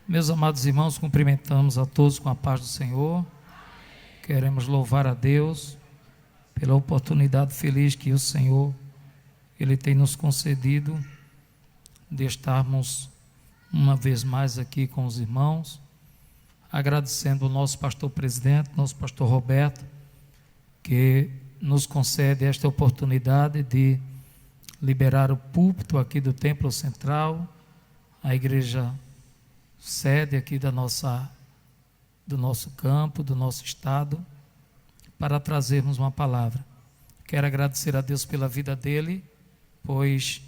Meus amados irmãos, cumprimentamos a todos com a paz do Senhor. Queremos louvar a Deus pela oportunidade feliz que o Senhor Ele tem nos concedido de estarmos uma vez mais aqui com os irmãos, agradecendo o nosso pastor presidente, nosso pastor Roberto, que nos concede esta oportunidade de liberar o púlpito aqui do Templo Central, a igreja sede aqui do nosso campo, do nosso estado, para trazermos uma palavra. Quero agradecer a Deus pela vida dele, pois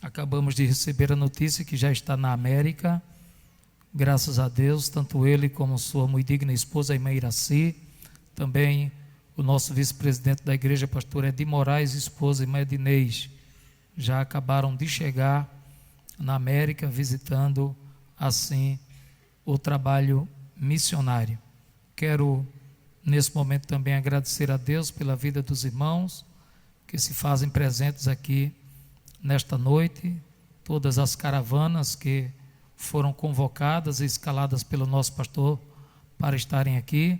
acabamos de receber a notícia que já está na América. Graças a Deus, tanto ele como sua muito digna esposa, a irmã Iraci, também o nosso vice-presidente da igreja, pastor Edi Moraes, esposa, irmã Edinês, já acabaram de chegar na América, visitando assim o trabalho missionário. Quero nesse momento também agradecer a Deus pela vida dos irmãos que se fazem presentes aqui nesta noite, todas as caravanas que foram convocadas e escaladas pelo nosso pastor para estarem aqui.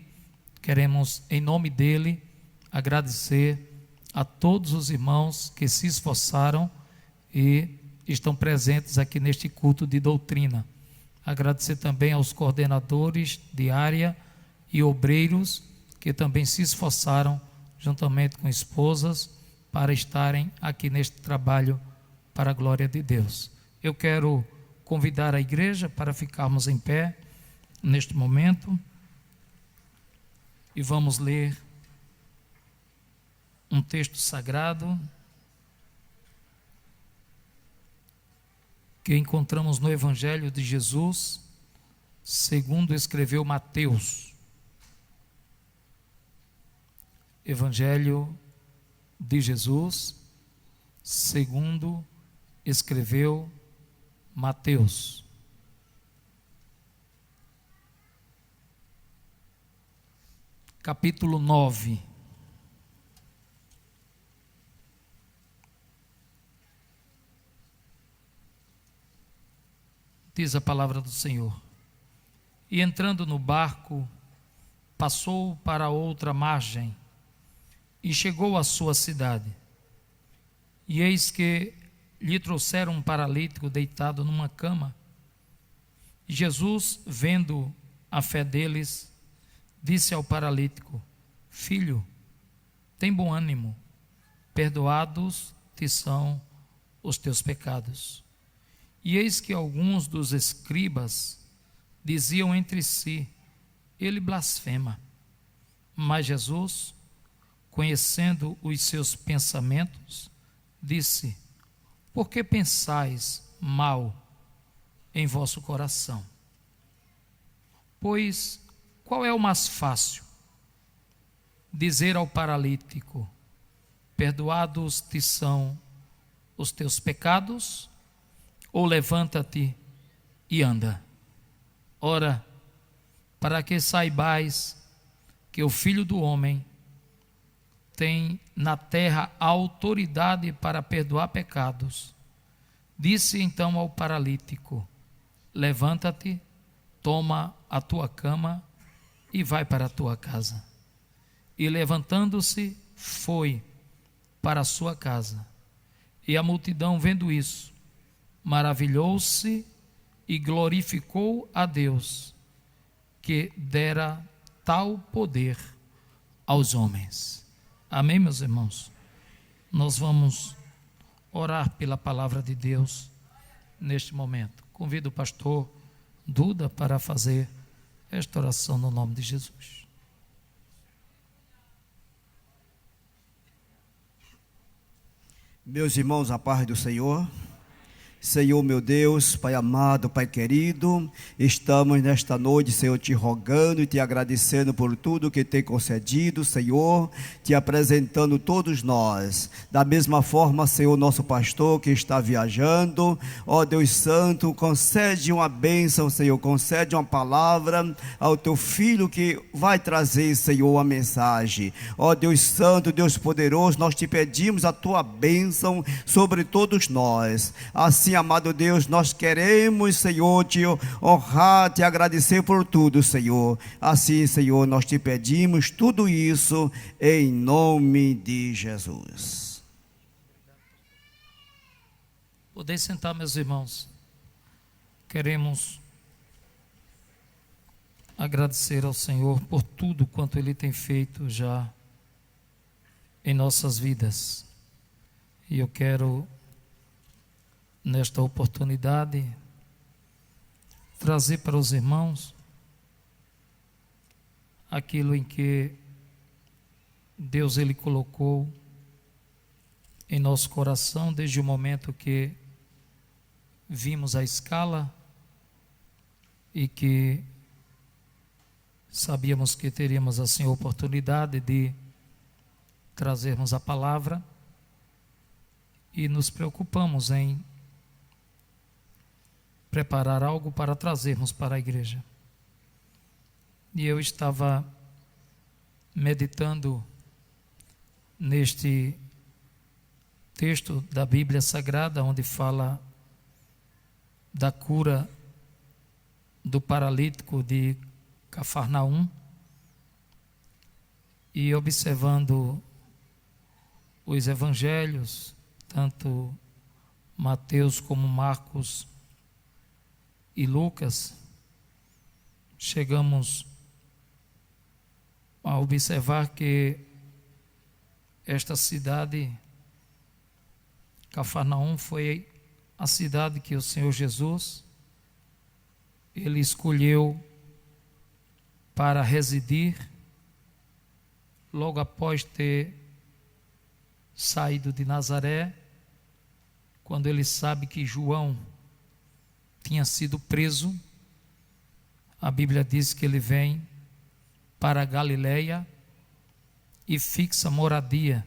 Queremos, em nome dele, agradecer a todos os irmãos que se esforçaram e estão presentes aqui neste culto de doutrina. Agradecer também aos coordenadores de área e obreiros que também se esforçaram, juntamente com esposas, para estarem aqui neste trabalho para a glória de Deus. Eu quero convidar a igreja para ficarmos em pé neste momento e vamos ler um texto sagrado que encontramos no Evangelho de Jesus, segundo escreveu Mateus. Evangelho de Jesus, segundo escreveu Mateus. Capítulo 9. Diz a palavra do Senhor: E entrando no barco, passou para outra margem e chegou à sua cidade. E eis que lhe trouxeram um paralítico deitado numa cama. E Jesus, vendo a fé deles, disse ao paralítico: Filho, tem bom ânimo, perdoados te são os teus pecados. E eis que alguns dos escribas diziam entre si: ele blasfema. Mas Jesus, conhecendo os seus pensamentos, disse: por que pensais mal em vosso coração? Pois qual é o mais fácil? Dizer ao paralítico: perdoados te são os teus pecados, ou levanta-te e anda? Ora, para que saibais que o Filho do Homem tem na terra autoridade para perdoar pecados, disse então ao paralítico: levanta-te, toma a tua cama e vai para a tua casa. E levantando-se, foi para a sua casa. E a multidão, vendo isso, maravilhou-se e glorificou a Deus, que dera tal poder aos homens. Amém, meus irmãos? Nós vamos orar pela palavra de Deus neste momento. Convido o pastor Duda para fazer esta oração no nome de Jesus. Meus irmãos, a paz do Senhor. Senhor meu Deus, Pai amado, Pai querido, estamos nesta noite, Senhor, te rogando e te agradecendo por tudo que tem concedido, Senhor, te apresentando todos nós. Da mesma forma, Senhor, nosso pastor que está viajando, ó Deus Santo, concede uma bênção, Senhor, concede uma palavra ao teu filho que vai trazer, Senhor, a mensagem. Ó Deus Santo, Deus poderoso, nós te pedimos a tua bênção sobre todos nós. Assim amado Deus, nós queremos, Senhor, te honrar, te agradecer por tudo, Senhor. Assim, Senhor, nós te pedimos tudo isso em nome de Jesus. Podem sentar, meus irmãos. Queremos agradecer ao Senhor por tudo quanto Ele tem feito já em nossas vidas. E eu quero, nesta oportunidade, trazer para os irmãos aquilo em que Deus Ele colocou em nosso coração desde o momento que vimos a escala e que sabíamos que teríamos assim a oportunidade de trazermos a palavra e nos preocupamos em preparar algo para trazermos para a igreja. E eu estava meditando neste texto da Bíblia Sagrada, onde fala da cura do paralítico de Cafarnaum, e observando os evangelhos, tanto Mateus como Marcos e Lucas, chegamos a observar que esta cidade, Cafarnaum, foi a cidade que o Senhor Jesus, Ele escolheu para residir logo após ter saído de Nazaré, quando Ele sabe que João tinha sido preso. A Bíblia diz que Ele vem para a Galileia e fixa moradia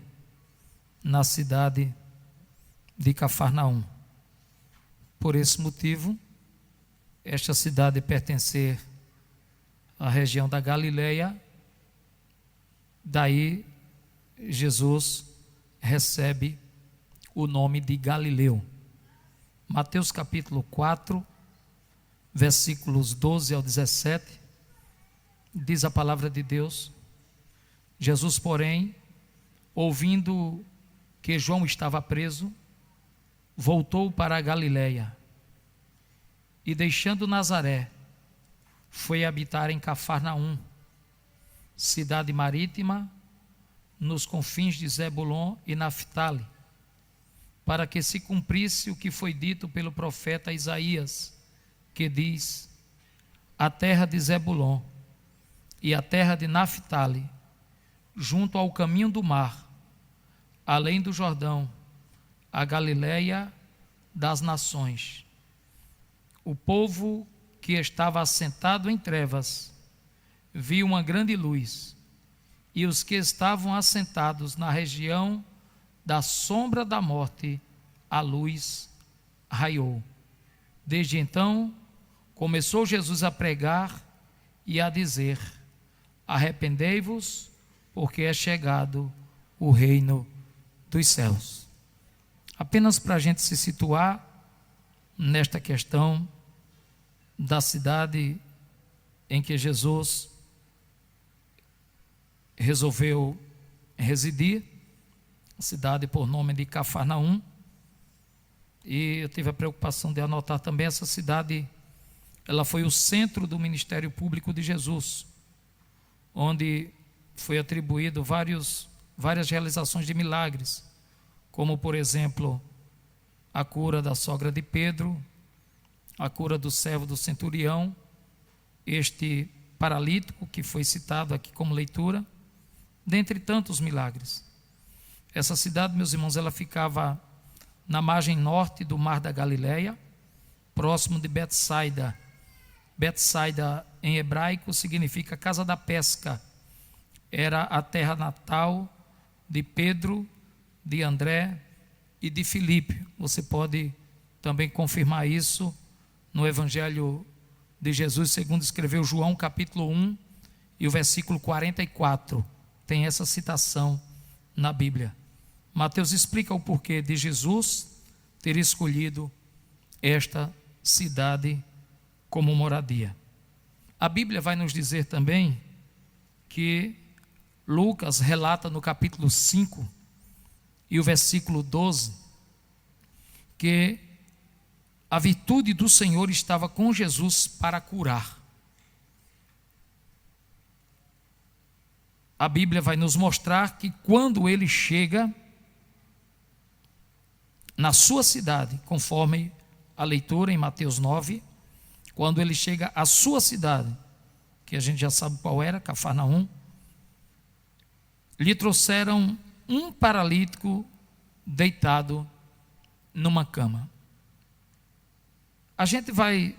na cidade de Cafarnaum. Por esse motivo, esta cidade pertencer à região da Galileia, daí Jesus recebe o nome de Galileu. Mateus capítulo 4, versículos 12 ao 17, diz a palavra de Deus: Jesus, porém, ouvindo que João estava preso, voltou para a Galileia e, deixando Nazaré, foi habitar em Cafarnaum, cidade marítima, nos confins de Zebulon e Naftali, para que se cumprisse o que foi dito pelo profeta Isaías, que diz: a terra de Zebulon e a terra de Naftali, junto ao caminho do mar, além do Jordão, a Galileia das nações. O povo que estava assentado em trevas viu uma grande luz, e os que estavam assentados na região da sombra da morte, a luz raiou. Desde então, começou Jesus a pregar e a dizer: arrependei-vos, porque é chegado o reino dos céus. Apenas para a gente se situar nesta questão da cidade em que Jesus resolveu residir, a cidade por nome de Cafarnaum. E eu tive a preocupação de anotar também, essa cidade, ela foi o centro do ministério público de Jesus, onde foi atribuído várias realizações de milagres, como por exemplo a cura da sogra de Pedro, a cura do servo do centurião, este paralítico que foi citado aqui como leitura, dentre tantos milagres. Essa cidade, meus irmãos, ela ficava na margem norte do mar da Galileia, próximo de Betsaida. Betsaida em hebraico significa casa da pesca. Era a terra natal de Pedro, de André e de Filipe. Você pode também confirmar isso no Evangelho de Jesus, segundo escreveu João, capítulo 1, e o versículo 44. Tem essa citação na Bíblia. Mateus explica o porquê de Jesus ter escolhido esta cidade como moradia. A Bíblia vai nos dizer também que Lucas relata no capítulo 5 e o versículo 12 que a virtude do Senhor estava com Jesus para curar. A Bíblia vai nos mostrar que quando ele chega na sua cidade, conforme a leitura em Mateus 9, quando ele chega à sua cidade, que a gente já sabe qual era, Cafarnaum, lhe trouxeram um paralítico deitado numa cama. A gente vai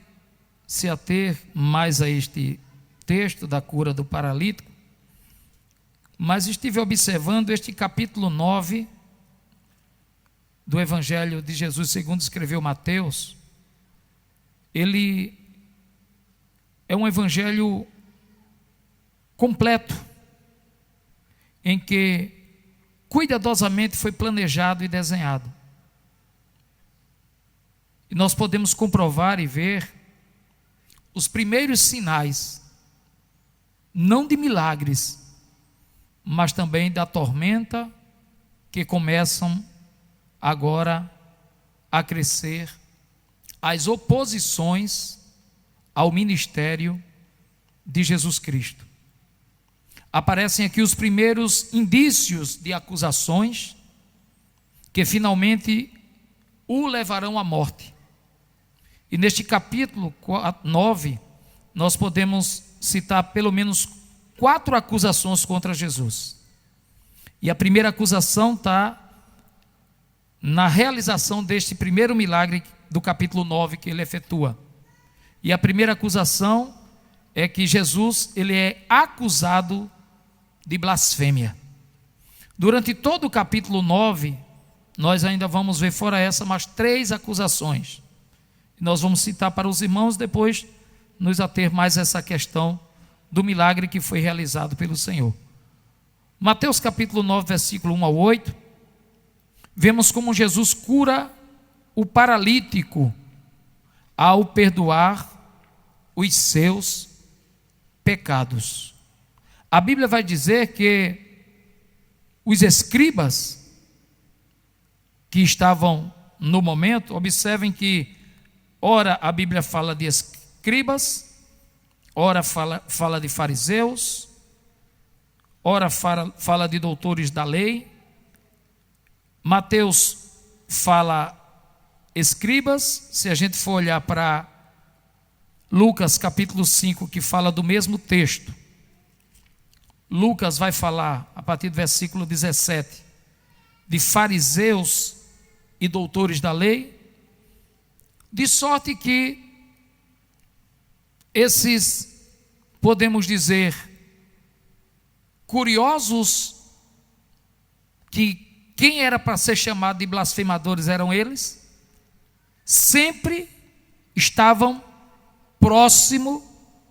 se ater mais a este texto da cura do paralítico, mas estive observando este capítulo 9 do Evangelho de Jesus segundo escreveu Mateus. Ele é um evangelho completo, em que cuidadosamente foi planejado e desenhado. E nós podemos comprovar e ver os primeiros sinais, não de milagres, mas também da tormenta que começam agora a crescer, as oposições ao ministério de Jesus Cristo. Aparecem aqui os primeiros indícios de acusações que finalmente o levarão à morte. E neste capítulo 9, nós podemos citar pelo menos 4 acusações contra Jesus. E a primeira acusação está na realização deste primeiro milagre do capítulo 9 que ele efetua. E a primeira acusação é que Jesus ele é acusado de blasfêmia. Durante todo o capítulo 9, nós ainda vamos ver fora essa, mais 3 acusações. Nós vamos citar para os irmãos, depois nos ater mais a essa questão do milagre que foi realizado pelo Senhor. Mateus capítulo 9, versículo 1 ao 8, vemos como Jesus cura o paralítico ao perdoar os seus pecados. A Bíblia vai dizer que os escribas que estavam no momento, observem que ora a Bíblia fala de escribas, ora fala de fariseus, ora fala de doutores da lei. Mateus fala escribas. Se a gente for olhar para Lucas capítulo 5, que fala do mesmo texto, Lucas vai falar, a partir do versículo 17, de fariseus e doutores da lei, de sorte que esses, podemos dizer, curiosos, que quem era para ser chamado de blasfemadores eram eles, sempre estavam próximo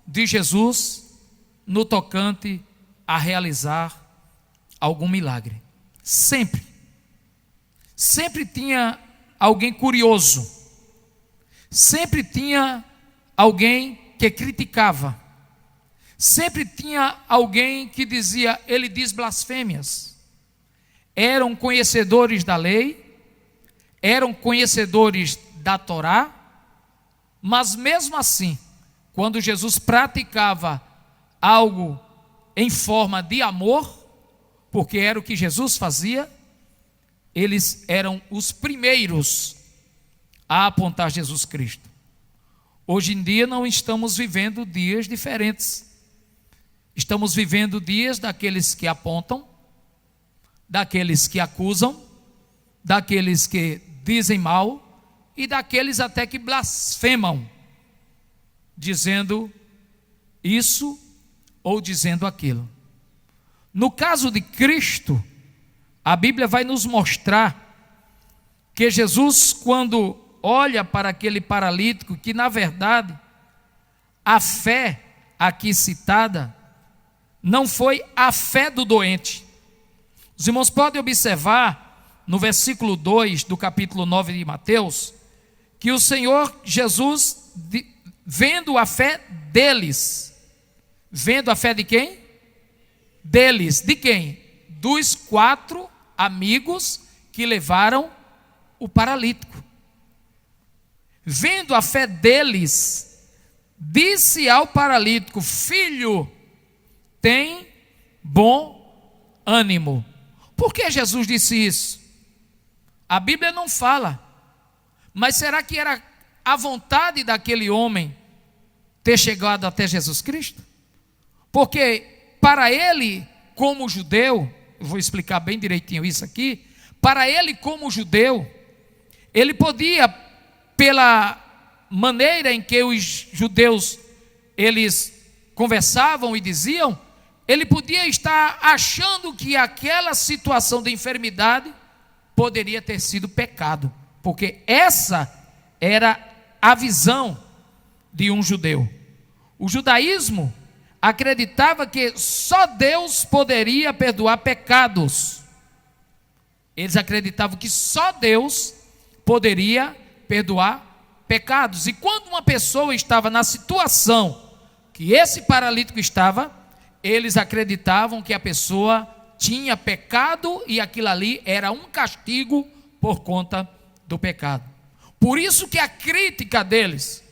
de Jesus no tocante a realizar algum milagre. Sempre tinha alguém curioso, sempre tinha alguém que criticava, sempre tinha alguém que dizia, ele diz blasfêmias. Eram conhecedores da lei, eram conhecedores da Torá, mas mesmo assim, quando Jesus praticava algo em forma de amor, porque era o que Jesus fazia, eles eram os primeiros a apontar Jesus Cristo. Hoje em dia não estamos vivendo dias diferentes. Estamos vivendo dias daqueles que apontam, daqueles que acusam, daqueles que dizem mal e daqueles até que blasfemam, dizendo isso ou dizendo aquilo. No caso de Cristo, a Bíblia vai nos mostrar que Jesus, quando olha para aquele paralítico, que na verdade a fé aqui citada não foi a fé do doente. Os irmãos podem observar no versículo 2 do capítulo 9 de Mateus, que o Senhor Jesus, vendo a fé deles, vendo a fé de quem? Deles, de quem? Dos 4 amigos que levaram o paralítico. Vendo a fé deles, disse ao paralítico: filho, tem bom ânimo. Por que Jesus disse isso? A Bíblia não fala, mas será que era a vontade daquele homem ter chegado até Jesus Cristo? Porque para ele, como judeu, eu vou explicar bem direitinho isso aqui, para ele como judeu, ele podia, pela maneira em que os judeus, eles conversavam e diziam, ele podia estar achando que aquela situação de enfermidade poderia ter sido pecado, porque essa era a visão de um judeu. O judaísmo acreditava que só Deus poderia perdoar pecados. Eles acreditavam que só Deus poderia perdoar pecados. E quando uma pessoa estava na situação que esse paralítico estava, eles acreditavam que a pessoa tinha pecado e aquilo ali era um castigo por conta do pecado. Por isso que a crítica deles,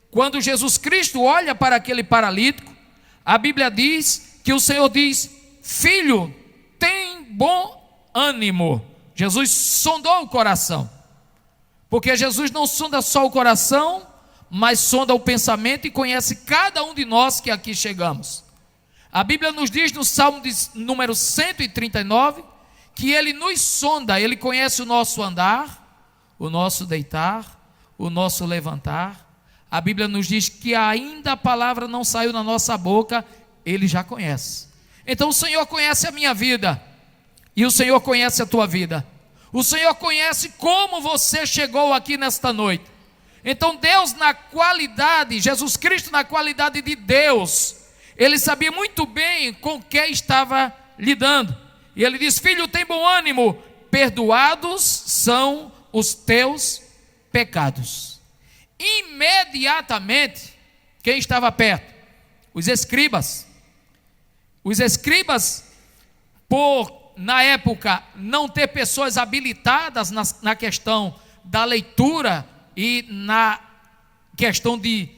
quando Jesus Cristo olha para aquele paralítico, a Bíblia diz que o Senhor diz: filho, tem bom ânimo. Jesus sondou o coração, porque Jesus não sonda só o coração, mas sonda o pensamento e conhece cada um de nós que aqui chegamos. A Bíblia nos diz no Salmo número 139, que Ele nos sonda, Ele conhece o nosso andar, o nosso deitar, o nosso levantar. A Bíblia nos diz que ainda a palavra não saiu na nossa boca, Ele já conhece. Então o Senhor conhece a minha vida, e o Senhor conhece a tua vida. O Senhor conhece como você chegou aqui nesta noite. Então Deus, na qualidade, Jesus Cristo na qualidade de Deus, Ele sabia muito bem com quem estava lidando. E Ele diz: filho, tem bom ânimo, perdoados são os teus pecados. Imediatamente, quem estava perto? Os escribas. Os escribas, por na época não ter pessoas habilitadas na questão da leitura e na questão de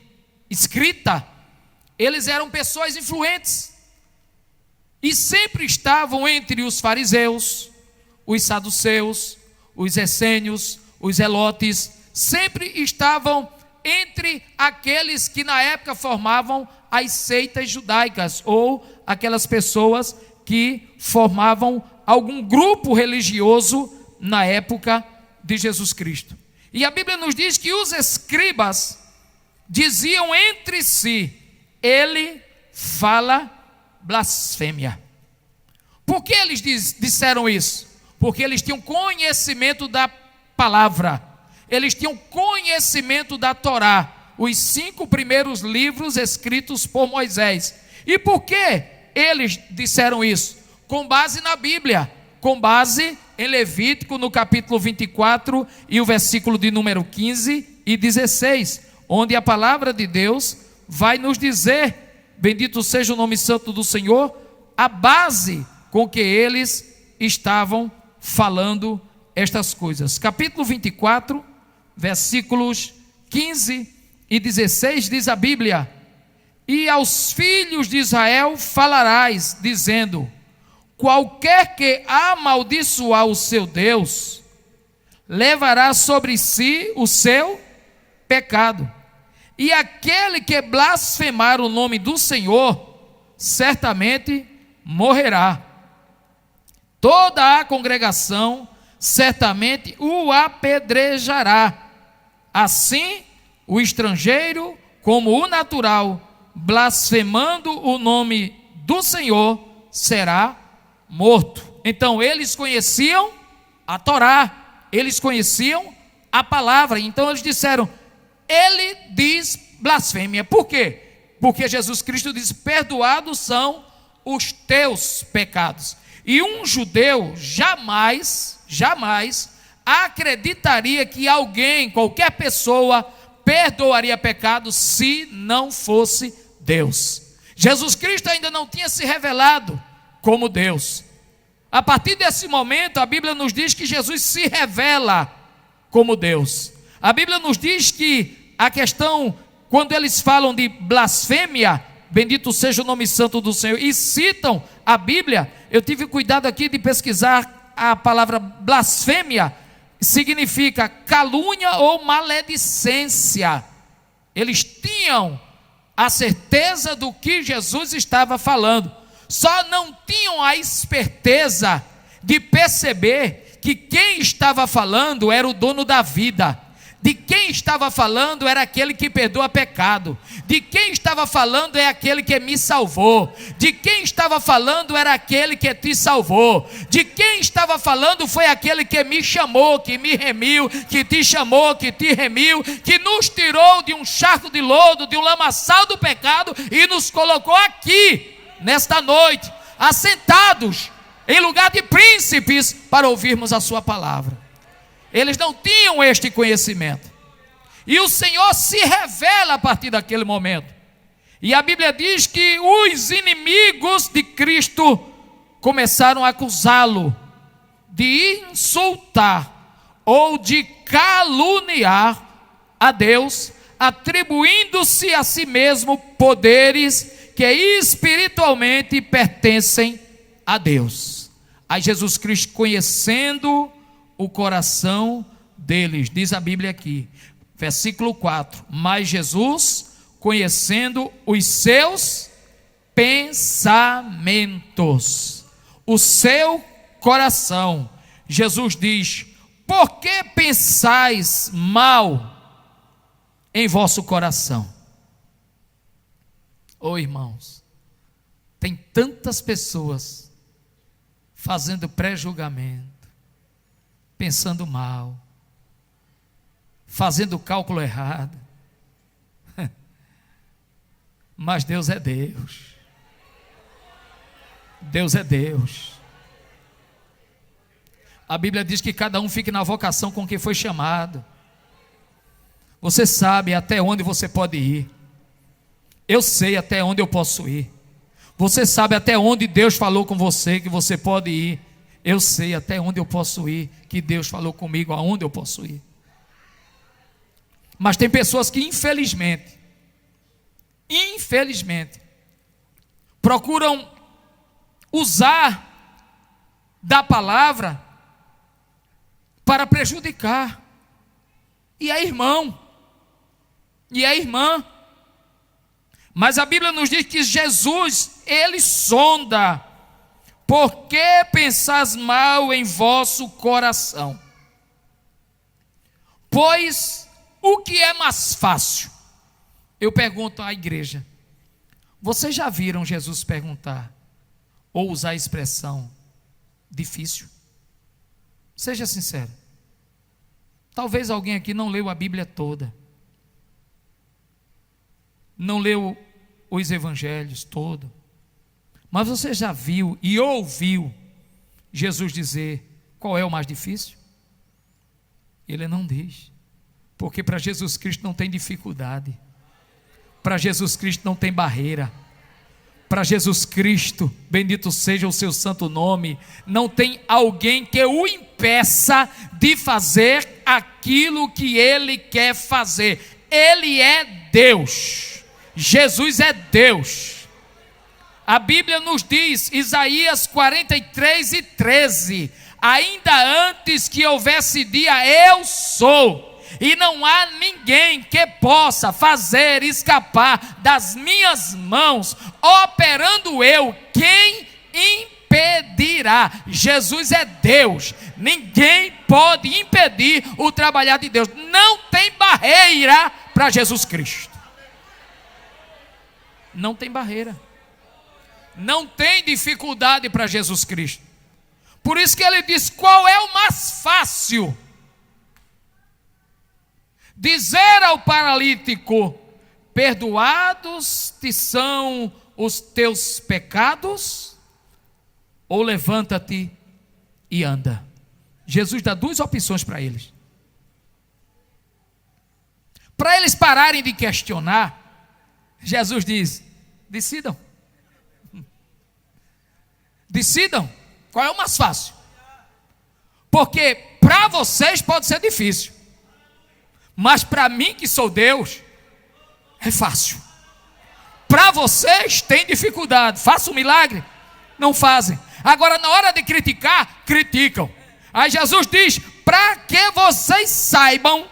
escrita, eles eram pessoas influentes e sempre estavam entre os fariseus, os saduceus, os essênios, os zelotes, sempre estavam entre aqueles que na época formavam as seitas judaicas, ou aquelas pessoas que formavam algum grupo religioso na época de Jesus Cristo. E a Bíblia nos diz que os escribas diziam entre si: ele fala blasfêmia. Por que eles disseram isso? Porque eles tinham conhecimento da palavra, eles tinham conhecimento da Torá, os 5 primeiros livros escritos por Moisés. E por que eles disseram isso? Com base na Bíblia, com base em Levítico, no capítulo 24 e o versículo de número 15 e 16, onde a palavra de Deus vai nos dizer, bendito seja o nome santo do Senhor, a base com que eles estavam falando estas coisas. Capítulo 24, versículos 15 e 16, diz a Bíblia: e aos filhos de Israel falarás, dizendo: qualquer que amaldiçoar o seu Deus, levará sobre si o seu pecado. E aquele que blasfemar o nome do Senhor, certamente morrerá. Toda a congregação certamente o apedrejará. Assim, o estrangeiro como o natural, blasfemando o nome do Senhor, será morto. Então eles conheciam a Torá, eles conheciam a palavra. Então eles disseram: ele diz blasfêmia. Por quê? Porque Jesus Cristo diz: perdoados são os teus pecados. E um judeu jamais acreditaria que alguém, qualquer pessoa, perdoaria pecado se não fosse Deus. Jesus Cristo ainda não tinha se revelado como Deus. A partir desse momento, a Bíblia nos diz que Jesus se revela como Deus. A Bíblia nos diz que a questão, quando eles falam de blasfêmia, bendito seja o nome santo do Senhor, e citam a Bíblia, eu tive cuidado aqui de pesquisar a palavra blasfêmia, significa calúnia ou maledicência. Eles tinham a certeza do que Jesus estava falando, só não tinham a esperteza de perceber que quem estava falando era o dono da vida, de quem estava falando era aquele que perdoa pecado, de quem estava falando é aquele que me salvou, de quem estava falando era aquele que te salvou, de quem estava falando foi aquele que me chamou, que me remiu, que te chamou, que te remiu, que nos tirou de um charco de lodo, de um lamaçal do pecado e nos colocou aqui, nesta noite, assentados em lugar de príncipes para ouvirmos a sua palavra. Eles não tinham este conhecimento, e o Senhor se revela a partir daquele momento, e a Bíblia diz que os inimigos de Cristo começaram a acusá-lo de insultar ou de caluniar a Deus, atribuindo-se a si mesmo poderes que espiritualmente pertencem a Deus. Aí Jesus Cristo, conhecendo o coração deles, diz a Bíblia aqui, versículo 4, mas Jesus, conhecendo os seus pensamentos, o seu coração, Jesus diz: por que pensais mal em vosso coração? Oh, irmãos, tem tantas pessoas fazendo pré-julgamento, pensando mal, fazendo cálculo errado, mas Deus é Deus, Deus é Deus. A Bíblia diz que cada um fique na vocação com que foi chamado. Você sabe até onde você pode ir, eu sei até onde eu posso ir. Você sabe até onde Deus falou com você que você pode ir. Eu sei até onde eu posso ir, que Deus falou comigo aonde eu posso ir. Mas tem pessoas que infelizmente, procuram usar da palavra para prejudicar. E é irmão, e é irmã. Mas a Bíblia nos diz que Jesus, Ele sonda. Por que pensais mal em vosso coração? Pois o que é mais fácil? Eu pergunto à igreja, vocês já viram Jesus perguntar ou usar a expressão difícil? Seja sincero. Talvez alguém aqui não leu a Bíblia toda, não leu os evangelhos todos, mas você já viu e ouviu Jesus dizer qual é o mais difícil? Ele não diz, porque para Jesus Cristo não tem dificuldade, para Jesus Cristo não tem barreira, para Jesus Cristo, bendito seja o seu santo nome, não tem alguém que o impeça de fazer aquilo que ele quer fazer. Ele é Deus, Jesus é Deus. A Bíblia nos diz, Isaías 43:13, ainda antes que houvesse dia, eu sou, e não há ninguém que possa fazer escapar das minhas mãos, operando eu, quem impedirá? Jesus é Deus, ninguém pode impedir o trabalhar de Deus, não tem barreira para Jesus Cristo, não tem barreira, não tem dificuldade para Jesus Cristo. Por isso que ele diz, qual é o mais fácil? Dizer ao paralítico, perdoados te são os teus pecados, ou levanta-te e anda. Jesus dá duas opções para eles. Para eles pararem de questionar, Jesus diz: decidam. Decidam qual é o mais fácil. Porque para vocês pode ser difícil, mas para mim que sou Deus, é fácil. Para vocês tem dificuldade, faça um milagre, não fazem. Agora na hora de criticar, criticam. Aí Jesus diz: para que vocês saibam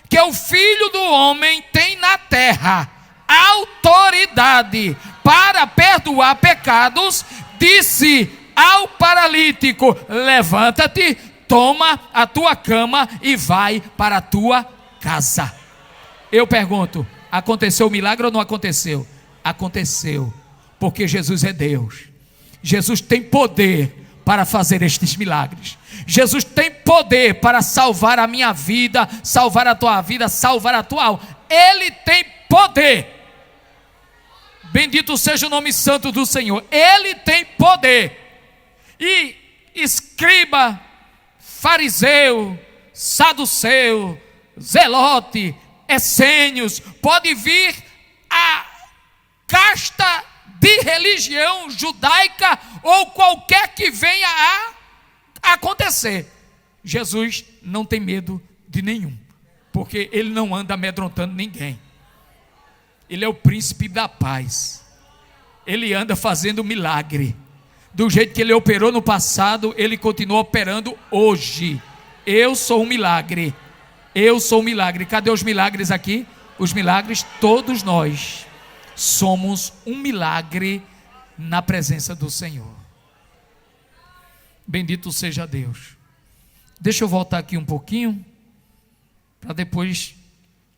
que o Filho do Homem tem na terra autoridade para perdoar pecados, disse ao paralítico: levanta-te, toma a tua cama e vai para a tua casa. Eu pergunto: aconteceu o milagre ou não aconteceu? Aconteceu, porque Jesus é Deus. Jesus tem poder para fazer estes milagres. Jesus tem poder para salvar a minha vida, salvar a tua vida, salvar a tua alma. Ele tem poder. Bendito seja o nome santo do Senhor. Ele tem poder. E escriba, fariseu, saduceu, zelote, essênios, pode vir a casta de religião judaica ou qualquer que venha a acontecer. Jesus não tem medo de nenhum, porque ele não anda amedrontando ninguém. Ele é o príncipe da paz. Ele anda fazendo milagre. Do jeito que ele operou no passado, ele continua operando hoje. Eu sou um milagre. Eu sou um milagre. Cadê os milagres aqui? Os milagres, todos nós somos um milagre na presença do Senhor. Bendito seja Deus. Deixa eu voltar aqui um pouquinho, para depois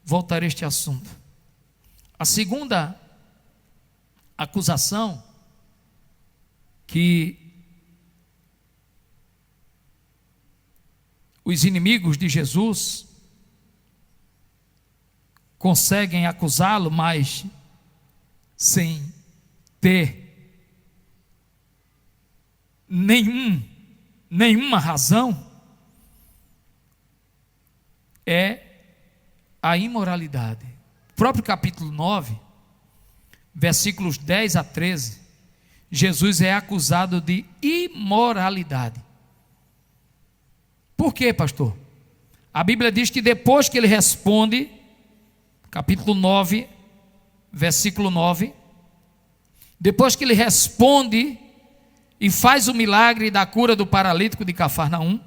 voltar a este assunto. A segunda acusação que os inimigos de Jesus conseguem acusá-lo, mas sem ter nenhuma razão, é a imoralidade. O próprio capítulo 9, versículos 10 a 13, Jesus é acusado de imoralidade. Por quê, pastor? A Bíblia diz que depois que ele responde, capítulo 9, versículo 9, depois que ele responde e faz o milagre da cura do paralítico de Cafarnaum,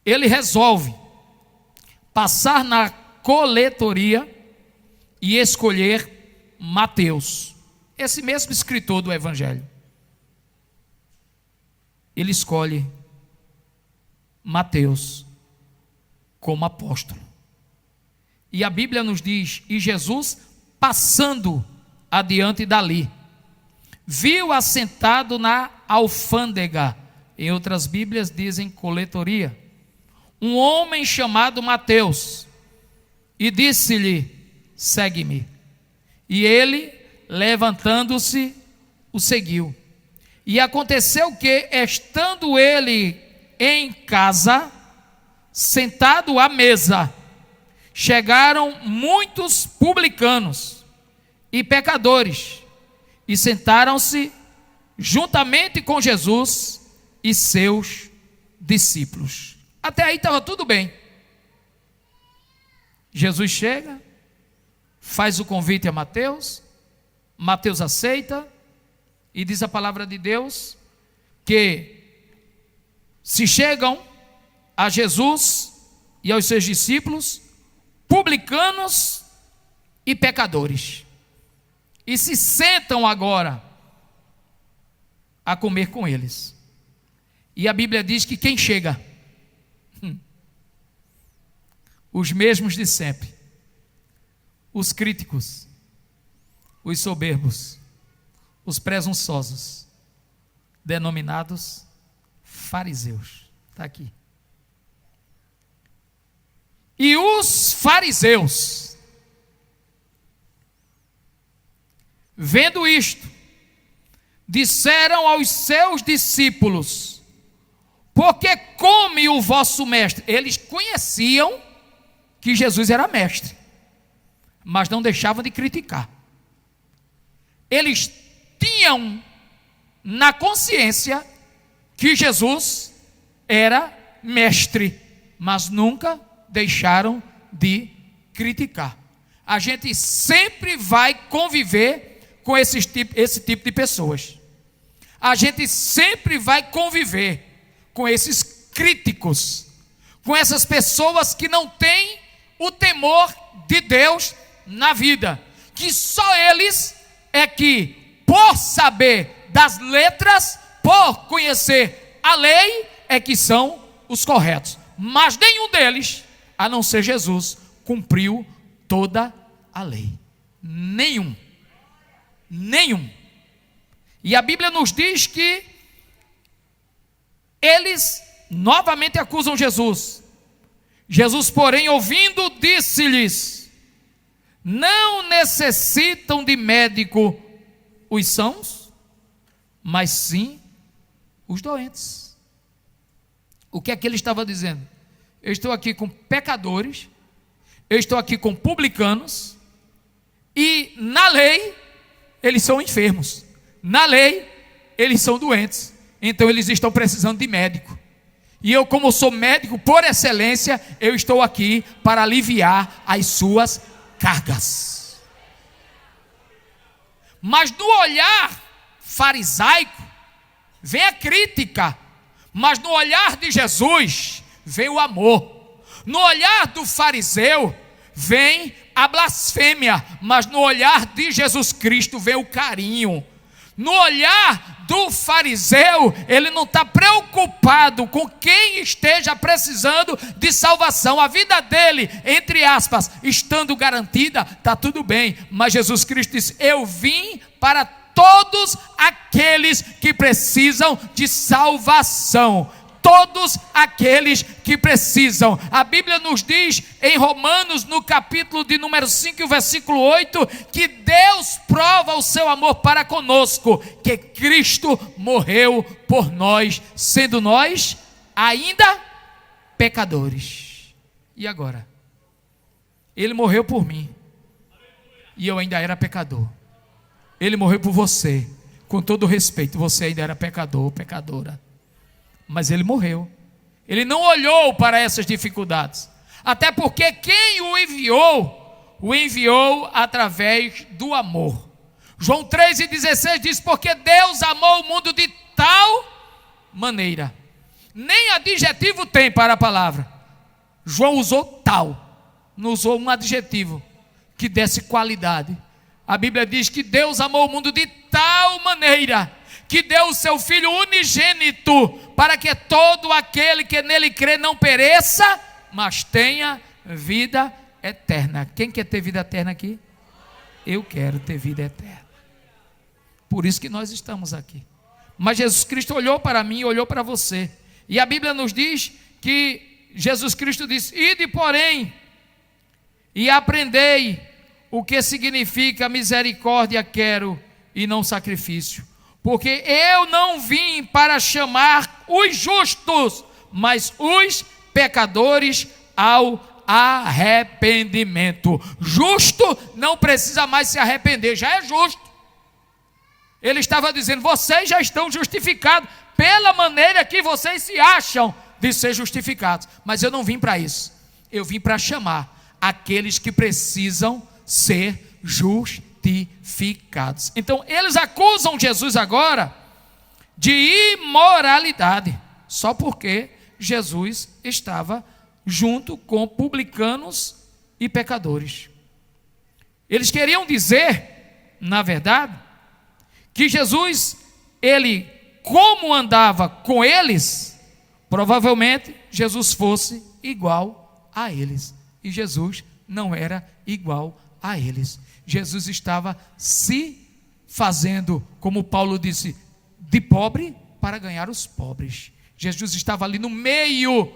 ele resolve passar na coletoria e escolher Mateus, esse mesmo escritor do Evangelho. Ele escolhe Mateus como apóstolo. E a Bíblia nos diz: e Jesus, passando adiante dali, viu assentado na alfândega, em outras Bíblias dizem coletoria, um homem chamado Mateus, e disse-lhe: segue-me. E ele, levantando-se, o seguiu. E aconteceu que, estando ele em casa, sentado à mesa, chegaram muitos publicanos e pecadores, e sentaram-se juntamente com Jesus e seus discípulos. Até aí estava tudo bem. Jesus chega, faz o convite a Mateus, Mateus aceita, e diz a palavra de Deus que se chegam a Jesus e aos seus discípulos publicanos e pecadores, e se sentam agora a comer com eles. E a Bíblia diz que quem chega? Os mesmos de sempre, os críticos, os soberbos, os presunçosos, denominados fariseus. Está aqui. E os fariseus, vendo isto, disseram aos seus discípulos: Porque come o vosso mestre. Eles conheciam que Jesus era mestre, mas não deixavam de criticar. Eles tinham na consciência que Jesus era mestre, mas nunca deixaram de criticar. A gente sempre vai conviver com esse tipo de pessoas. A gente sempre vai conviver com esses críticos, com essas pessoas que não têm o temor de Deus na vida, que só eles é que, por saber das letras, por conhecer a lei, é que são os corretos. Mas nenhum deles, a não ser Jesus, cumpriu toda a lei. Nenhum. E a Bíblia nos diz que eles novamente acusam Jesus. Jesus, porém, ouvindo, disse-lhes: não necessitam de médico os sãos, mas sim os doentes. O que é que ele estava dizendo? Eu estou aqui com pecadores, eu estou aqui com publicanos, e na lei eles são enfermos, na lei eles são doentes, então eles estão precisando de médico. E eu, como sou médico por excelência, eu estou aqui para aliviar as suas cargas. Mas no olhar farisaico vem a crítica, mas no olhar de Jesus vem o amor. No olhar do fariseu vem a blasfêmia, mas no olhar de Jesus Cristo vem o carinho. No olhar do fariseu, ele não está preocupado com quem esteja precisando de salvação. A vida dele, entre aspas, estando garantida, está tudo bem. Mas Jesus Cristo disse: eu vim para todos aqueles que precisam de salvação. Todos aqueles que precisam. A Bíblia nos diz em Romanos, no capítulo de número 5, o versículo 8, que Deus prova o seu amor para conosco, que Cristo morreu por nós, sendo nós ainda pecadores. E agora? Ele morreu por mim, e eu ainda era pecador. Ele morreu por você, com todo respeito, você ainda era pecador, pecadora. Mas ele morreu. Ele não olhou para essas dificuldades, até porque quem o enviou através do amor. João 3,16 diz: porque Deus amou o mundo de tal maneira. Nem adjetivo tem para a palavra. João usou tal, não usou um adjetivo que desse qualidade. A Bíblia diz que Deus amou o mundo de tal maneira que deu o seu Filho unigênito, para que todo aquele que nele crê não pereça, mas tenha vida eterna. Quem quer ter vida eterna aqui? Eu quero ter vida eterna. Por isso que nós estamos aqui. Mas Jesus Cristo olhou para mim e olhou para você. E a Bíblia nos diz que Jesus Cristo disse: ide, porém, e aprendei o que significa misericórdia quero e não sacrifício. Porque eu não vim para chamar os justos, mas os pecadores ao arrependimento. Justo não precisa mais se arrepender, já é justo. Ele estava dizendo: vocês já estão justificados pela maneira que vocês se acham de ser justificados. Mas eu não vim para isso. Eu vim para chamar aqueles que precisam ser justificados. Então eles acusam Jesus agora de imoralidade, só porque Jesus estava junto com publicanos e pecadores. Eles queriam dizer, na verdade, que Jesus, ele, como andava com eles, provavelmente Jesus fosse igual a eles, e Jesus não era igual a eles. Jesus estava se fazendo, como Paulo disse, de pobre para ganhar os pobres. Jesus estava ali no meio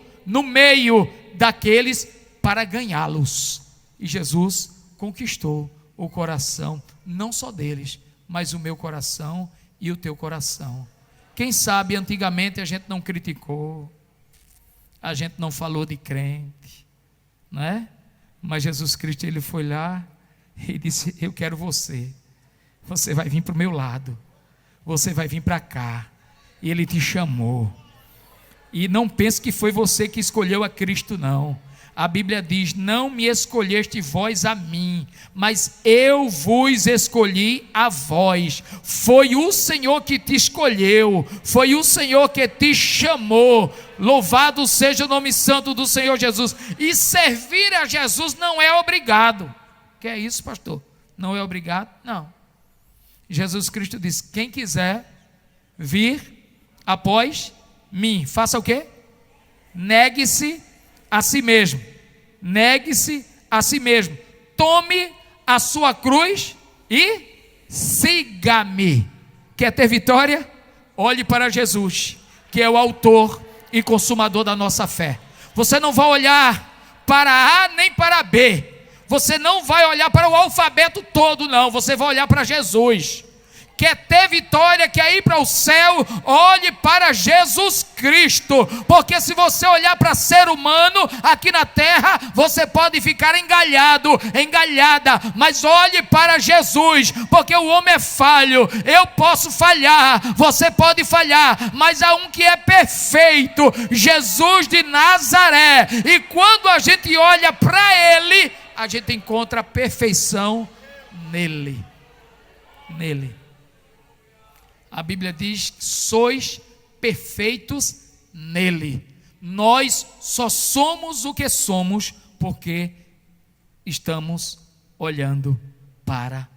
daqueles para ganhá-los. E Jesus conquistou o coração, não só deles, mas o meu coração e o teu coração. Quem sabe antigamente a gente não criticou, A gente não falou de crente, não é? Mas Jesus Cristo, ele foi lá e disse: eu quero você. Você vai vir para o meu lado. Você vai vir para cá. E ele te chamou. E não pense que foi você que escolheu a Cristo, não. A Bíblia diz: não me escolheste vós a mim, mas eu vos escolhi a vós. Foi o Senhor que te escolheu, foi o Senhor que te chamou. Louvado seja o nome santo do Senhor Jesus. E servir a Jesus não é obrigado. Que é isso, pastor? Não é obrigado? Não. Jesus Cristo disse: quem quiser vir após mim, faça o quê? Negue-se a si mesmo. Negue-se a si mesmo. Tome a sua cruz e siga-me. Quer ter vitória? Olhe para Jesus, que é o autor e consumador da nossa fé. Você não vai olhar para A nem para B. Você não vai olhar para o alfabeto todo, não. Você vai olhar para Jesus. Quer ter vitória, quer ir para o céu, olhe para Jesus Cristo, porque se você olhar para ser humano aqui na terra, você pode ficar engalhado, engalhada, mas olhe para Jesus, porque o homem é falho, eu posso falhar, você pode falhar, mas há um que é perfeito, Jesus de Nazaré, e quando a gente olha para Ele, a gente encontra a perfeição nele. A Bíblia diz: sois perfeitos nele. Nós só somos o que somos porque estamos olhando para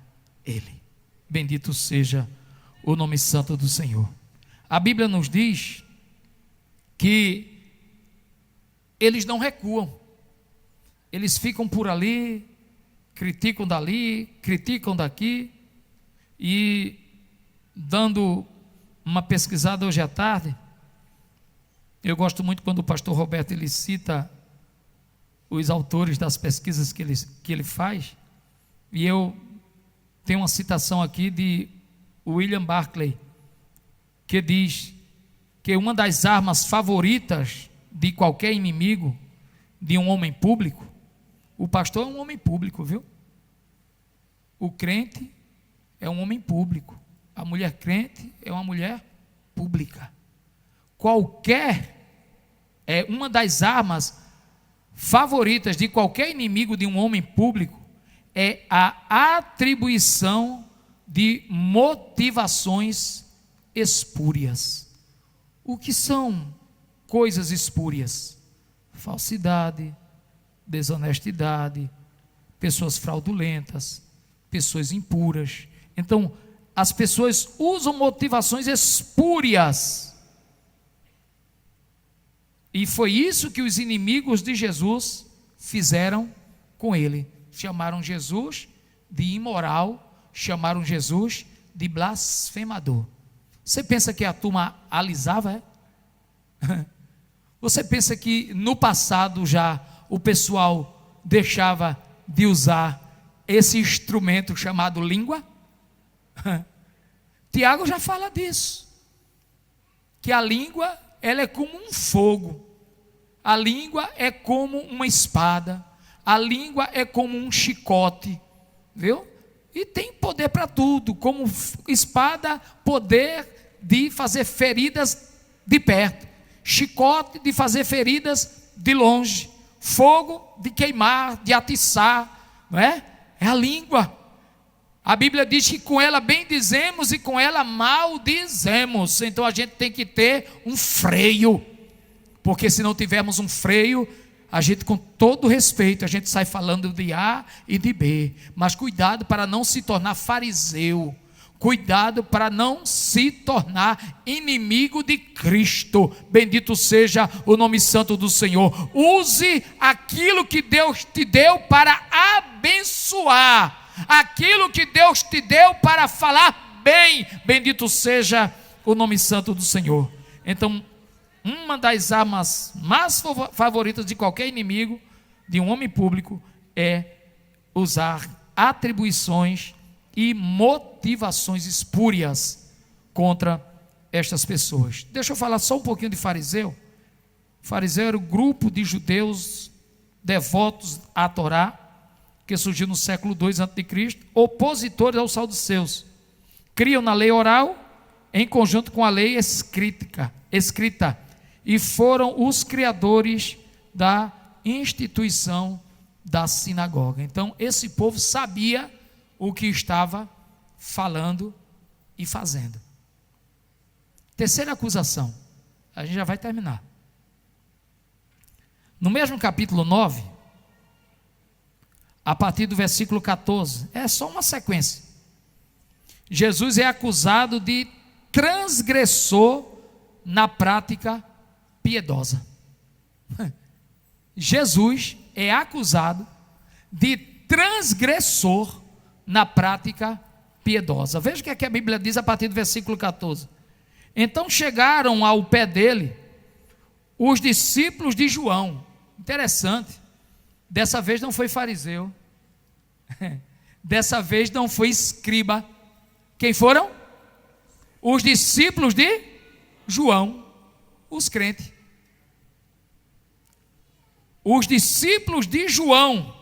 ele. Bendito seja o nome santo do Senhor. A Bíblia nos diz que eles não recuam. Eles ficam por ali, criticam dali, criticam daqui. E dando uma pesquisada hoje à tarde, eu gosto muito quando o pastor Roberto ele cita os autores das pesquisas que ele faz, e eu tenho uma citação aqui de William Barclay, que diz que uma das armas favoritas de qualquer inimigo de um homem público, o pastor é um homem público, viu? O crente é um homem público. A mulher crente é uma mulher pública. Uma das armas favoritas de qualquer inimigo de um homem público é a atribuição de motivações espúrias. O que são coisas espúrias? Falsidade, desonestidade, pessoas fraudulentas, pessoas impuras. Então, as pessoas usam motivações espúrias. E foi isso que os inimigos de Jesus fizeram com ele. Chamaram Jesus de imoral, chamaram Jesus de blasfemador. Você pensa que a turma alisava, é? Você pensa que no passado já o pessoal deixava de usar esse instrumento chamado língua? Tiago já fala disso, que a língua ela é como um fogo, a língua é como uma espada, a língua é como um chicote, viu? E tem poder para tudo, como espada, poder de fazer feridas de perto, chicote de fazer feridas de longe, fogo de queimar, de atiçar, não é? É a língua. A Bíblia diz que com ela bendizemos e com ela maldizemos. Então a gente tem que ter um freio, porque se não tivermos um freio, a gente, com todo respeito, a gente sai falando de A e de B. Mas cuidado para não se tornar fariseu, cuidado para não se tornar inimigo de Cristo. Bendito seja o nome santo do Senhor. Use aquilo que Deus te deu para abençoar, aquilo que Deus te deu para falar bem. Bendito seja o nome santo do Senhor. Então, uma das armas mais favoritas de qualquer inimigo, de um homem público, é usar atribuições e motivações espúrias contra estas pessoas. Deixa eu falar só um pouquinho de fariseu, Fariseu era o grupo de judeus devotos à Torá, que surgiu no século II a.C., opositores aos saduceus. Criam na lei oral em conjunto com a lei escrita, e foram os criadores da instituição da sinagoga. Então, esse povo sabia o que estava falando e fazendo. Terceira acusação, a gente já vai terminar. No mesmo capítulo 9, a partir do versículo 14, é só uma sequência. Jesus é acusado de transgressor na prática piedosa. Jesus é acusado de transgressor na prática piedosa. Veja o que é que a Bíblia diz a partir do versículo 14. Então chegaram ao pé dele os discípulos de João. Interessante, dessa vez não foi fariseu, dessa vez não foi escriba. Quem foram? Os discípulos de João, os crentes. Os discípulos de João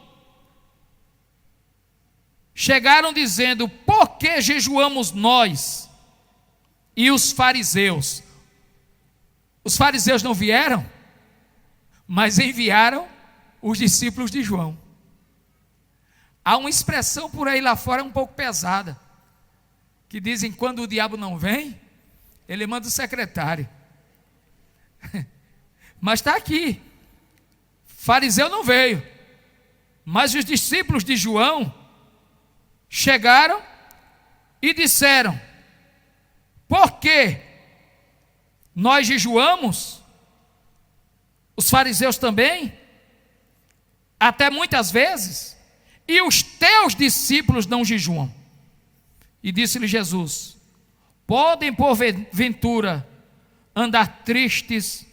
chegaram dizendo: por que jejuamos nós e os fariseus? Os fariseus não vieram, mas enviaram os discípulos de João. Há uma expressão por aí lá fora um pouco pesada, que dizem: quando o diabo não vem, ele manda o secretário. Mas está aqui, fariseu não veio, mas os discípulos de João chegaram e disseram: por que nós jejuamos? Os fariseus também, até muitas vezes, e os teus discípulos não jejuam. E disse-lhe Jesus: podem porventura andar tristes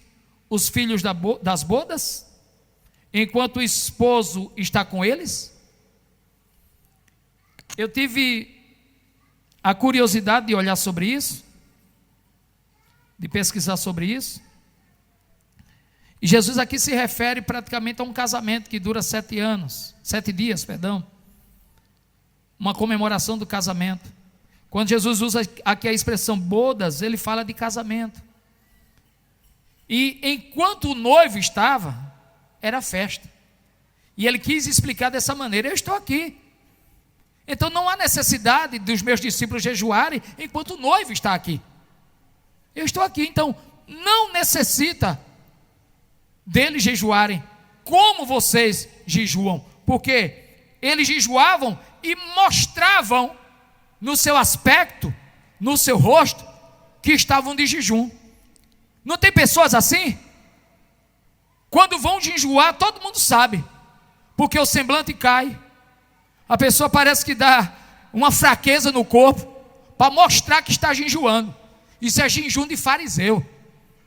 os filhos das bodas, enquanto o esposo está com eles? Eu tive a curiosidade de olhar sobre isso, de pesquisar sobre isso. E Jesus aqui se refere praticamente a um casamento que dura 7 dias, uma comemoração do casamento. Quando Jesus usa aqui a expressão bodas, ele fala de casamento. E enquanto o noivo estava, era festa. E ele quis explicar dessa maneira: eu estou aqui. Então não há necessidade dos meus discípulos jejuarem enquanto o noivo está aqui. Eu estou aqui, então não necessita deles jejuarem como vocês jejuam, porque eles jejuavam e mostravam no seu aspecto, no seu rosto, que estavam de jejum. Não tem pessoas assim? Quando vão jejuar, todo mundo sabe, porque o semblante cai, a pessoa parece que dá uma fraqueza no corpo, para mostrar que está jejuando. Isso é jejum de fariseu.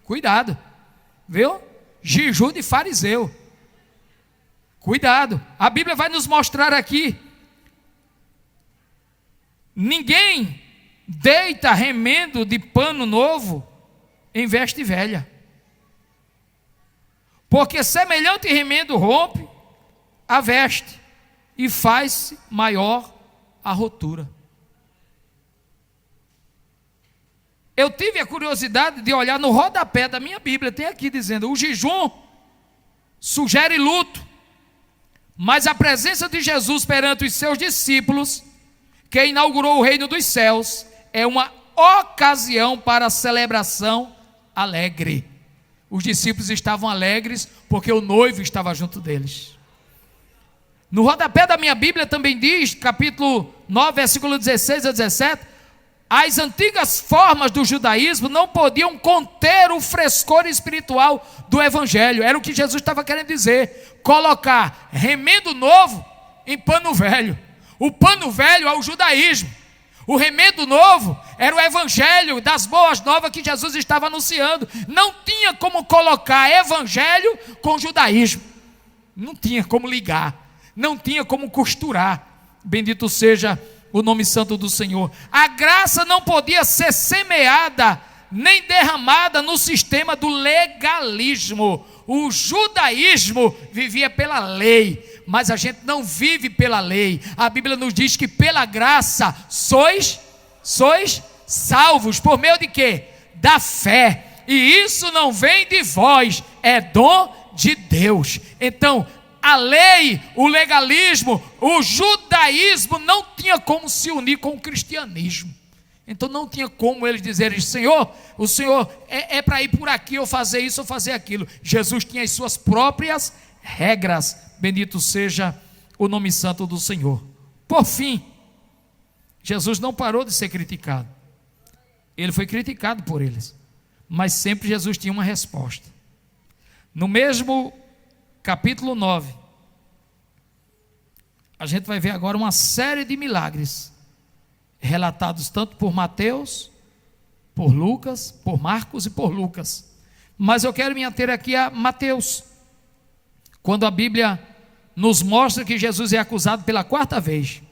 Cuidado, viu? Jejum de fariseu. Cuidado, a Bíblia vai nos mostrar aqui: ninguém deita remendo de pano novo em veste velha, porque semelhante remendo rompe a veste e faz maior a rotura. Eu tive a curiosidade de olhar no rodapé da minha Bíblia, tem aqui dizendo: o jejum sugere luto, mas a presença de Jesus perante os seus discípulos, que inaugurou o reino dos céus, é uma ocasião para a celebração alegre. Os discípulos estavam alegres porque o noivo estava junto deles. No rodapé da minha Bíblia também diz, capítulo 9, versículo 16 a 17, as antigas formas do judaísmo não podiam conter o frescor espiritual do evangelho. Era o que Jesus estava querendo dizer: colocar remendo novo em pano velho. O pano velho é o judaísmo, o remendo novo era o evangelho das boas novas que Jesus estava anunciando. Não tinha como colocar evangelho com judaísmo, não tinha como ligar, não tinha como costurar. Bendito seja o nome santo do Senhor. A graça não podia ser semeada nem derramada no sistema do legalismo. O judaísmo vivia pela lei, mas a gente não vive pela lei. A Bíblia nos diz que pela graça sois salvos. Por meio de quê? Da fé. E isso não vem de vós, é dom de Deus. Então, a lei, o legalismo, o judaísmo não tinha como se unir com o cristianismo. Então não tinha como eles dizerem: Senhor, o Senhor é para ir por aqui, ou fazer isso, ou fazer aquilo. Jesus tinha as suas próprias regras. Bendito seja o nome santo do Senhor. Por fim, Jesus não parou de ser criticado. Ele foi criticado por eles, mas sempre Jesus tinha uma resposta. No mesmo capítulo 9, a gente vai ver agora uma série de milagres relatados tanto por Mateus, por Lucas, por Marcos e por Lucas. Mas eu quero me ater aqui a Mateus, quando a Bíblia nos mostra que Jesus é acusado pela 4ª vez,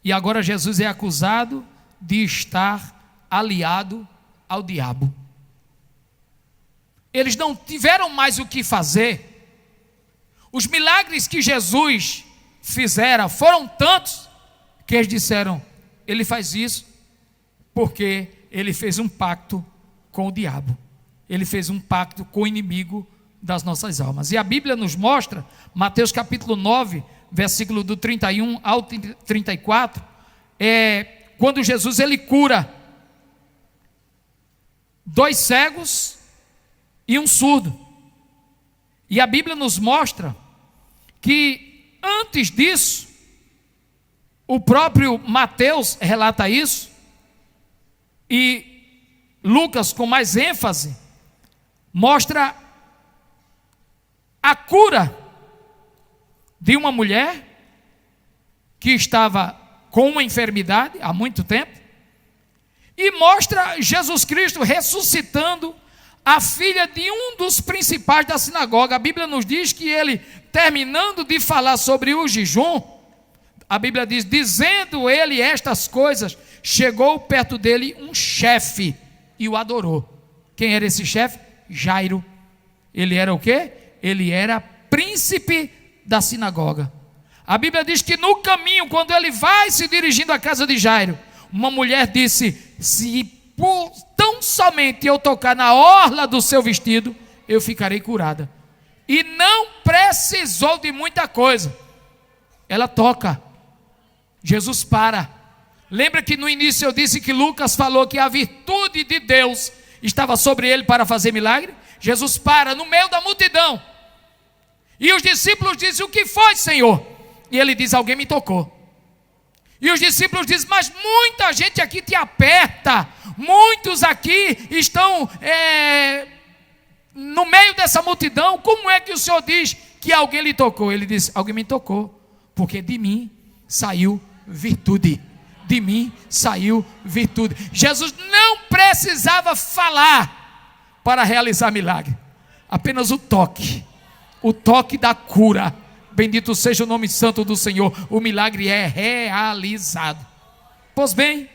e agora Jesus é acusado de estar aliado ao diabo. Eles não tiveram mais o que fazer. Os milagres que Jesus fizera foram tantos que eles disseram: ele faz isso porque ele fez um pacto com o diabo, ele fez um pacto com o inimigo das nossas almas. E a Bíblia nos mostra, Mateus capítulo 9, versículo do 31 ao 34, quando Jesus ele cura 2 cegos e um surdo. E a Bíblia nos mostra que antes disso, o próprio Mateus relata isso, e Lucas, com mais ênfase, mostra a cura de uma mulher que estava com uma enfermidade há muito tempo, e mostra Jesus Cristo ressuscitando a filha de um dos principais da sinagoga. A Bíblia nos diz que ele, terminando de falar sobre o jejum, a Bíblia diz: dizendo ele estas coisas, chegou perto dele um chefe e o adorou. Quem era esse chefe? Jairo. Ele era o quê? Ele era príncipe da sinagoga. A Bíblia diz que no caminho, quando ele vai se dirigindo à casa de Jairo, uma mulher disse: se por tão somente eu tocar na orla do seu vestido, eu ficarei curada. E não precisou de muita coisa. Ela toca. Jesus para. Lembra que no início eu disse que Lucas falou que a virtude de Deus estava sobre ele para fazer milagre? Jesus para no meio da multidão. E os discípulos dizem: o que foi, Senhor? E ele diz: alguém me tocou. E os discípulos dizem: mas muita gente aqui te aperta, muitos aqui estão no meio dessa multidão, como é que o Senhor diz que alguém lhe tocou? Ele diz: alguém me tocou, porque de mim saiu virtude. De mim saiu virtude. Jesus não precisava falar para realizar milagre, apenas o toque da cura. Bendito seja o nome santo do Senhor. O milagre é realizado. Pois bem,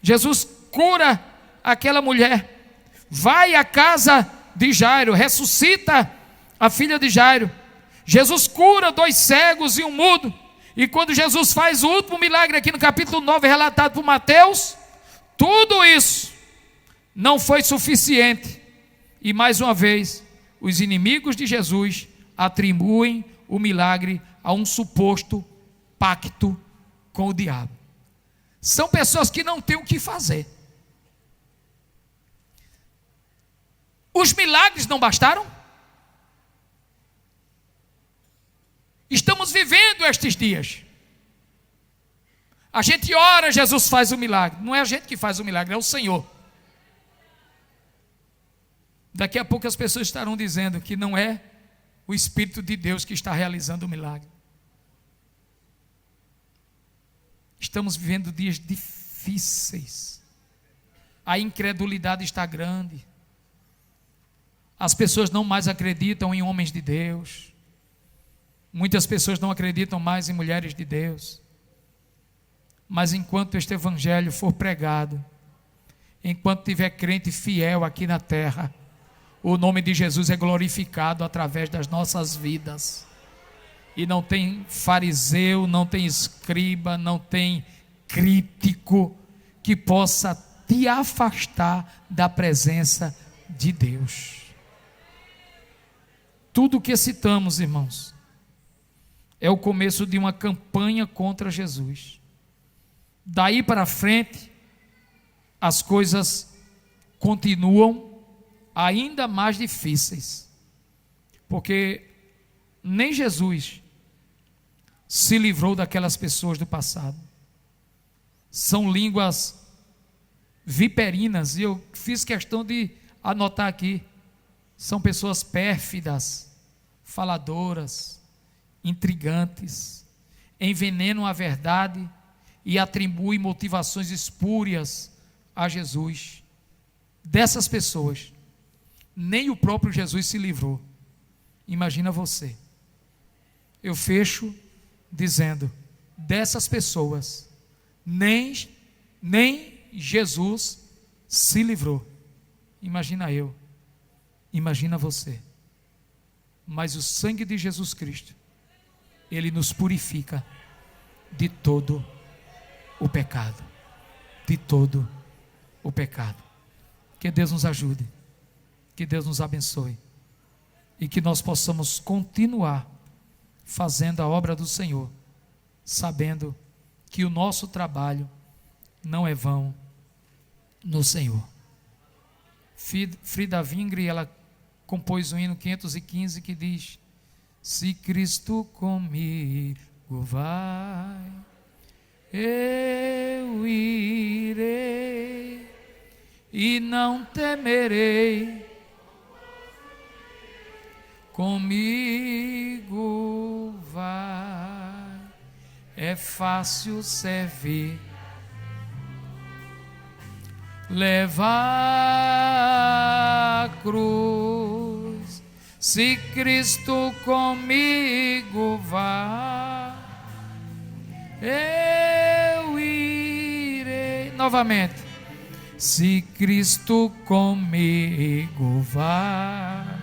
Jesus cura aquela mulher, vai à casa de Jairo, ressuscita a filha de Jairo. Jesus cura 2 cegos e um mudo. E quando Jesus faz o último milagre aqui no capítulo 9, relatado por Mateus, tudo isso não foi suficiente. E mais uma vez, os inimigos de Jesus atribuem o milagre a um suposto pacto com o diabo. São pessoas que não têm o que fazer. Os milagres não bastaram? Estamos vivendo estes dias. A gente ora, Jesus faz o milagre. Não é a gente que faz o milagre, é o Senhor. Daqui a pouco as pessoas estarão dizendo que não é o Espírito de Deus que está realizando o milagre. Estamos vivendo dias difíceis. A incredulidade está grande. As pessoas não mais acreditam em homens de Deus. Muitas pessoas não acreditam mais em mulheres de Deus. Mas enquanto este evangelho for pregado, enquanto tiver crente fiel aqui na terra, o nome de Jesus é glorificado através das nossas vidas. E não tem fariseu, não tem escriba, não tem crítico que possa te afastar da presença de Deus. Tudo o que citamos, irmãos, é o começo de uma campanha contra Jesus. Daí para frente, as coisas continuam ainda mais difíceis, porque nem Jesus se livrou daquelas pessoas do passado. São línguas viperinas, e eu fiz questão de anotar aqui. São pessoas pérfidas, faladoras, intrigantes, envenenam a verdade e atribuem motivações espúrias a Jesus. Dessas pessoas, nem o próprio Jesus se livrou. Imagina você. Eu fecho dizendo, dessas pessoas, nem Jesus se livrou. Imagina eu, imagina você. Mas o sangue de Jesus Cristo, ele nos purifica de todo o pecado. De todo o pecado. Que Deus nos ajude, que Deus nos abençoe, e que nós possamos continuar fazendo a obra do Senhor, sabendo que o nosso trabalho não é vão no Senhor. Frida Vingre, ela compôs o hino 515 que diz: se Cristo comigo vai, eu irei e não temerei. Comigo vai, é fácil servir, levar a cruz. Se Cristo comigo vai, eu irei. Novamente. Se Cristo comigo vai.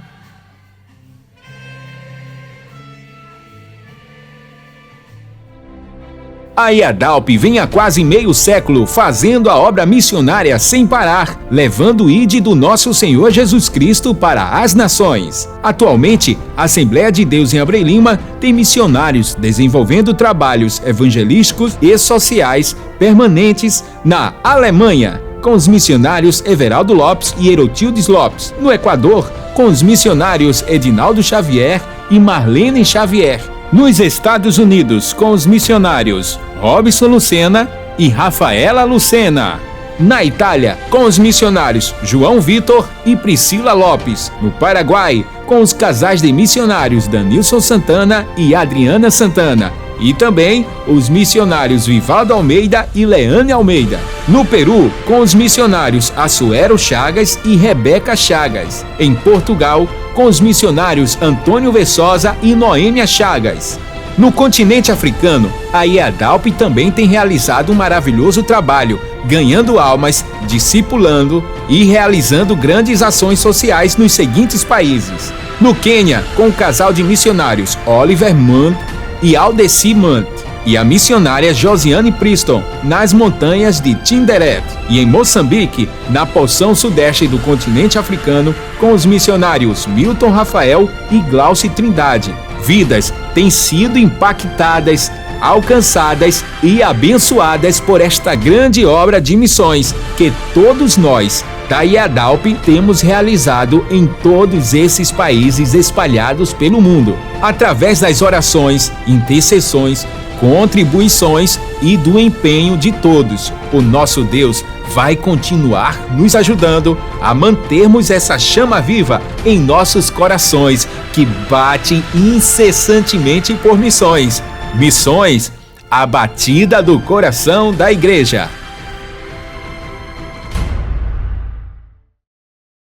A IADALP vem há quase meio século fazendo a obra missionária sem parar, levando o ID do nosso Senhor Jesus Cristo para as nações. Atualmente, a Assembleia de Deus em Abreu Lima tem missionários desenvolvendo trabalhos evangelísticos e sociais permanentes na Alemanha, com os missionários Everaldo Lopes e Herotildes Lopes; no Equador, com os missionários Edinaldo Xavier e Marlene Xavier; nos Estados Unidos, com os missionários Robson Lucena e Rafaela Lucena; na Itália, com os missionários João Vitor e Priscila Lopes; no Paraguai, com os casais de missionários Danilson Santana e Adriana Santana; e também os missionários Vivaldo Almeida e Leane Almeida; no Peru, com os missionários Assuero Chagas e Rebeca Chagas; em Portugal, com os missionários Antônio Vessosa e Noêmia Chagas. No continente africano, a IADALP também tem realizado um maravilhoso trabalho, ganhando almas, discipulando e realizando grandes ações sociais nos seguintes países: no Quênia, com o casal de missionários Oliver Munt e Aldeci Munt, e a missionária Josiane Priston, nas montanhas de Tinderet; e em Moçambique, na porção sudeste do continente africano, com os missionários Milton Rafael e Glauci Trindade. Vidas têm sido impactadas, alcançadas e abençoadas por esta grande obra de missões que todos nós da IADALP temos realizado em todos esses países espalhados pelo mundo, através das orações, intercessões, contribuições e do empenho de todos. O nosso Deus vai continuar nos ajudando a mantermos essa chama viva em nossos corações, que batem incessantemente por missões. Missões, a batida do coração da igreja.